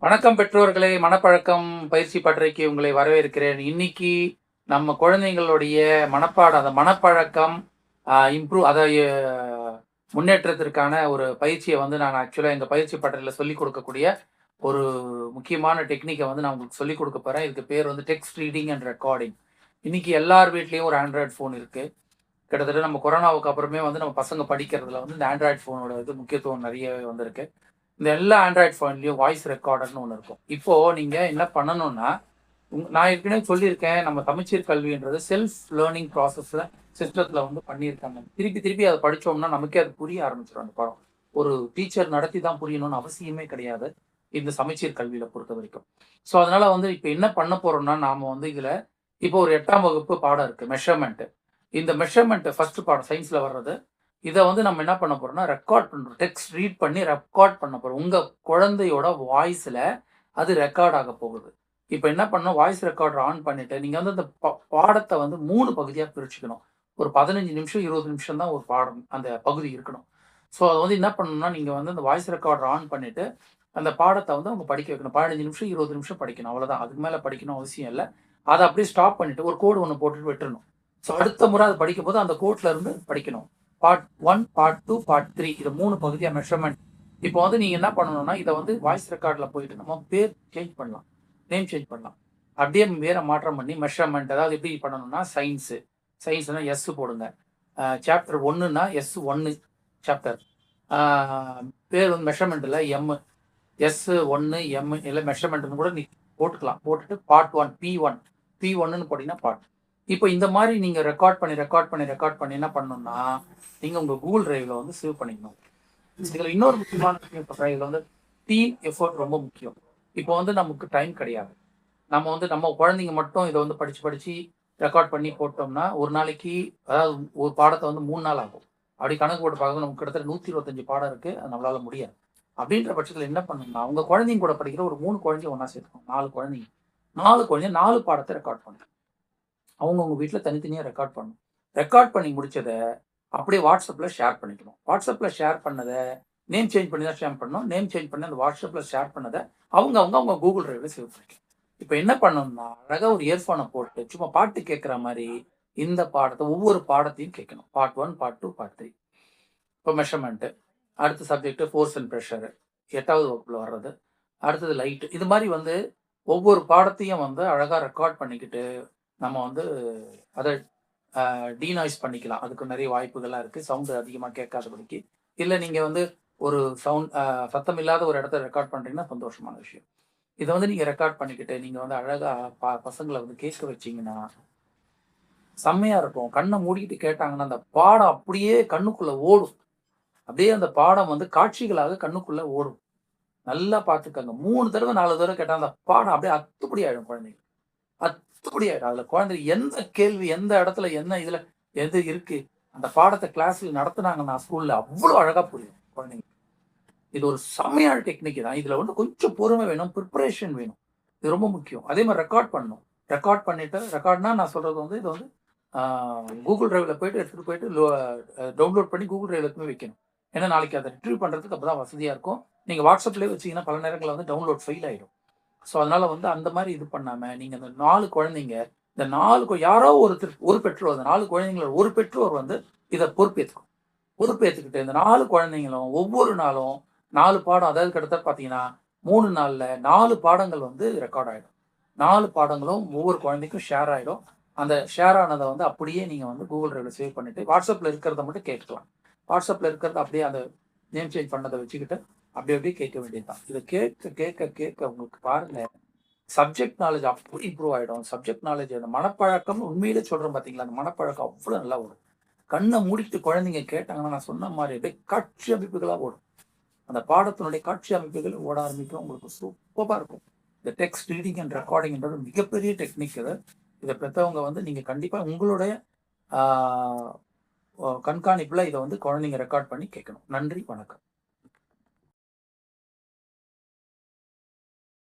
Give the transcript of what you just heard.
வணக்கம் பெற்றோர்களே, மனப்பழக்கம் பயிற்சி பட்டறைக்கு உங்களை வரவேற்கிறேன். இன்னைக்கு நம்ம குழந்தைங்களுடைய அந்த மனப்பழக்கம் இம்ப்ரூவ் முன்னேற்றத்திற்கான ஒரு பயிற்சியை வந்து நான் ஆக்சுவலா எங்க பயிற்சி பட்டறையில சொல்லிக் கொடுக்கக்கூடிய ஒரு முக்கியமான டெக்னிக்கை வந்து நான் உங்களுக்கு சொல்லிக் கொடுக்க போறேன். இதுக்கு பேர் வந்து டெக்ஸ்ட் ரீடிங் அண்ட் ரெக்கார்டிங். இன்னைக்கு எல்லார் வீட்லயும் ஒரு ஆண்ட்ராய்டு ஃபோன் இருக்கு. கிட்டத்தட்ட நம்ம கொரோனாவுக்கு அப்புறமே வந்து நம்ம பசங்க படிக்கிறதுல வந்து இந்த ஆண்ட்ராய்டு ஃபோனோட இது முக்கியத்துவம் நிறையவே வந்திருக்கு. இந்த எல்லா ஆண்ட்ராய்டு ஃபோன்லேயும் வாய்ஸ் ரெக்கார்டர்னு ஒன்று இருக்கும். இப்போது நீங்கள் என்ன பண்ணணும்னா, நான் ஏற்கனவே சொல்லியிருக்கேன், நம்ம சமச்சீர் கல்வின்றது செல்ஃப் லேர்னிங் ப்ராசஸில் சிஸ்டத்தில் வந்து பண்ணியிருக்காங்க. திருப்பி திருப்பி அதை படித்தோம்னா நமக்கே அது புரிய ஆரம்பிச்சிடும். அந்த படம் ஒரு டீச்சர் நடத்தி தான் புரியணும்னு அவசியமே கிடையாது இந்த சமச்சீர் கல்வியில் பொறுத்த வரைக்கும். ஸோ அதனால் வந்து இப்போ என்ன பண்ண போகிறோம்னா, நாம் வந்து இதில் இப்போ ஒரு 8ஆம் வகுப்பு பாடம் இருக்குது, மெஷர்மெண்ட்டு. இந்த மெஷர்மெண்ட்டு ஃபஸ்ட்டு பாடம் சயின்ஸில் வர்றது. இதை வந்து நம்ம என்ன பண்ண போறோம்னா, ரெக்கார்ட் பண்றோம். டெக்ஸ்ட் ரீட் பண்ணி ரெக்கார்ட் பண்ண போறோம். உங்க குழந்தையோட வாய்ஸ்ல அது ரெக்கார்ட் ஆக போகுது. இப்ப என்ன பண்ணணும், வாய்ஸ் ரெக்கார்டர் ஆன் பண்ணிட்டு, நீங்க வந்து அந்த பாடத்தை வந்து 3 பகுதியா பிரிச்சுக்கணும். ஒரு 15 நிமிஷம், 20 நிமிஷம் தான் ஒரு பாடம் அந்த பகுதி இருக்கணும். ஸோ அது வந்து என்ன பண்ணணும்னா, நீங்க வந்து அந்த வாய்ஸ் ரெக்கார்டர் ஆன் பண்ணிட்டு, அந்த பாடத்தை வந்து அவங்க படிக்க வைக்கணும். 15 நிமிஷம், 20 நிமிஷம் படிக்கணும். அவ்வளவுதான். அதுக்கு மேல படிக்கணும் அவசியம் இல்ல. அத அப்படியே ஸ்டாப் பண்ணிட்டு, ஒரு கோடு ஒண்ணு போட்டுட்டு விட்டுறணும். ஸோ அடுத்த முறை அது படிக்கும்போது அந்த கோட்ல இருந்து படிக்கணும். பார்ட் 1, பார்ட் 2, பார்ட் 3 இது 3 பகுதியா மெஷர்மெண்ட். இப்போ வந்து நீங்க என்ன பண்ணணும்னா, இதை வந்து வாய்ஸ் ரெக்கார்ட்ல போயிட்டு நம்ம பேர் சேஞ்ச் பண்ணலாம். நேம் சேஞ்ச் பண்ணலாம். அப்படியே வேற மாற்றம் பண்ணி மெஷர்மெண்ட், அதாவது எப்படி பண்ணணும்னா, சயின்ஸ்னா எஸ் போடுங்க. சாப்டர் 1னா S1 சாப்டர். பேர் வந்து மெஷர்மெண்ட்ல S1 M இல்லை மெஷர்மெண்ட்னு கூட நீ போட்டுக்கலாம். போட்டுட்டு பார்ட் 1 P1ன்னு போட்டீங்கன்னா பார்ட். இப்போ இந்த மாதிரி நீங்க ரெக்கார்ட் பண்ணி என்ன பண்ணணும்னா, நீங்க உங்க கூகுள் டிரைவ்ல வந்து சேவ் பண்ணிக்கணும். இதுல இன்னொரு முக்கியமான விஷயம் சொல்றேன். இதுல வந்து டீம் எஃபோர்ட் ரொம்ப முக்கியம். இப்போ வந்து நமக்கு டைம் கிடையாது. நம்ம வந்து நம்ம குழந்தைங்க மட்டும் இதை வந்து படிச்சு ரெக்கார்ட் பண்ணி போட்டோம்னா, ஒரு நாளைக்கு, அதாவது ஒரு பாடத்தை வந்து 3 நாள் ஆகும். அப்படி கணக்கு போட்டு பார்க்கும்போது நமக்கு கிட்டத்தட்ட 125 பாடம் இருக்கு. அது நம்மளால முடியாது. அப்படின்ற பட்சத்துல என்ன பண்ணணும்னா, உங்க குழந்தைங்க கூட படிக்கிற ஒரு 3 குழந்தைங்க ஒண்ணா சேர்த்துக்கணும். 4 குழந்தைங்க 4 பாடத்தை ரெக்கார்ட் பண்ணுங்க. அவங்கவுங்க வீட்ல தனித்தனியா ரெக்கார்ட் பண்ணணும். ரெக்கார்ட் பண்ணி முடிச்சத அப்படியே WhatsAppல ஷேர் பண்ணிக்கணும். WhatsAppல ஷேர் பண்ணத நேம் சேஞ்ச் பண்ணி தான் ஷேர் பண்ணணும். நேம் சேஞ்ச் பண்ணி அந்த WhatsAppல ஷேர் பண்ணத அவங்க கூகுள் டிரைவ்ல சேவ் பண்ணிக்கணும். இப்ப என்ன பண்ணணும்னா, அழகா ஒரு இயர்ஃபோனை போட்டு சும்மா பாட்டு கேட்கிற மாதிரி இந்த பாடத்தை, ஒவ்வொரு பாடத்தையும் கேட்கணும். Part 1, part 2, part 3. இப்போ மெஷர்மெண்ட், அடுத்த சப்ஜெக்ட் ஃபோர்ஸ் அண்ட் ப்ரெஷர், 8வது வகுப்புல வர்றது. அடுத்தது லைட். இது மாதிரி வந்து ஒவ்வொரு பாடத்தையும் வந்து அழகா ரெக்கார்ட் பண்ணிக்கிட்டு நம்ம வந்து அதை டீநாய்ஸ் பண்ணிக்கலாம். அதுக்கு நிறைய வாய்ப்புகள்லாம் இருக்கு. சவுண்ட் அதிகமாக கேட்காதபடிக்கு. இல்லை நீங்க வந்து ஒரு சத்தம் இல்லாத ஒரு இடத்த ரெக்கார்ட் பண்றீங்கன்னா சந்தோஷமான விஷயம். இதை வந்து நீங்க ரெக்கார்ட் பண்ணிக்கிட்டு நீங்க வந்து அழகா பசங்களை வந்து கேட்க வச்சீங்கன்னா செம்மையா இருக்கும். கண்ணை மூடிக்கிட்டு கேட்டாங்கன்னா அந்த பாடம் அப்படியே கண்ணுக்குள்ள ஓடும். அப்படியே அந்த பாடம் வந்து காட்சிகளாக கண்ணுக்குள்ள ஓடும். நல்லா பார்த்துக்கங்க. 3 தடவை 4 தடவை கேட்டா அந்த பாடம் அப்படியே அத்துப்படி ஆயிடும் குழந்தைங்க. அத்துப்படி ஆயிடும். அதுல குழந்தை எந்த கேள்வி, எந்த இடத்துல என்ன இதுல எது இருக்கு, அந்த பாடத்தை கிளாஸ்ல நடத்துனாங்கன்னா ஸ்கூல்ல அவ்வளவு அழகா புரியும் குழந்தைங்க. இது ஒரு செம்மையான டெக்னிக் தான். இதுல வந்து கொஞ்சம் பொறுமை வேணும், ப்ரிப்பரேஷன் வேணும். இது ரொம்ப முக்கியம். அதே மாதிரி ரெக்கார்ட் பண்ணணும். ரெக்கார்ட் பண்ணிட்டு, ரெக்கார்ட்னா நான் சொல்றது வந்து இது வந்து கூகுள் டிரைவ்ல போயிட்டு எடுத்துட்டு போயிட்டு டவுன்லோட் பண்ணி கூகுள் டிரைவ்ல எடுத்துமே வைக்கணும். ஏன்னா நாளைக்கு அதை ரிட்ரீவ் பண்றதுக்கு அப்பதான் வசதியா இருக்கும். நீங்க வாட்ஸ்அப்லேயே வச்சீங்கன்னா பல நேரங்களில் வந்து டவுன்லோட் ஃபெயில் ஆயிடும். ஸோ அதனால வந்து அந்த மாதிரி இது பண்ணாம நீங்க அந்த 4 குழந்தைங்க, இந்த 4 யாரோ ஒரு பெற்றோர், அந்த 4 குழந்தைங்கள ஒரு பெற்றோர் வந்து இதை பொறுப்பேற்றுக்கிட்டு இந்த 4 குழந்தைங்களும் ஒவ்வொரு நாளும் 4 பாடம், அதாவது கிட்டத்தட்ட பார்த்தீங்கன்னா 3 நாள்ல 4 பாடங்கள் வந்து ரெக்கார்ட் ஆயிடும். 4 பாடங்களும் ஒவ்வொரு குழந்தைக்கும் ஷேர் ஆயிடும். அந்த ஷேர் ஆனதை வந்து அப்படியே நீங்க வந்து கூகுள் டிரைவ்ல சேவ் பண்ணிட்டு வாட்ஸ்அப்ல இருக்கிறத மட்டும் கேட்கலாம். வாட்ஸ்அப்ல இருக்கிறத அப்படியே அந்த நேம் சேஞ்ச் பண்ணதை வச்சுக்கிட்டு அப்படியே கேட்க வேண்டியதுதான். இதை கேட்க கேட்க கேட்க உங்களுக்கு பாருங்க, சப்ஜெக்ட் நாலேஜ் அப்படி இம்ப்ரூவ் ஆயிடும். சப்ஜெக்ட் நாலேஜ், அந்த மனப்பழக்கம், உண்மையிலே சொல்றேன் பாத்தீங்களா, அந்த மனப்பழக்கம் அவ்வளவு நல்லா வரும். கண்ணை மூடிட்டு குழந்தைங்க கேட்டாங்கன்னா நான் சொன்ன மாதிரி அப்படியே காட்சி அமைப்புகளா ஓடும். அந்த பாடத்தினுடைய காட்சி அமைப்புகள் ஓட ஆரம்பிக்கும். உங்களுக்கு சூப்பரா இருக்கும். இந்த டெக்ஸ்ட் ரீடிங் அண்ட் ரெக்கார்டிங்ன்றது மிகப்பெரிய டெக்னிக். இதை பெற்றவங்க வந்து நீங்க கண்டிப்பா உங்களுடைய கண்காணிப்புல இதை வந்து குழந்தைங்க ரெக்கார்ட் பண்ணி கேட்கணும். நன்றி, வணக்கம்.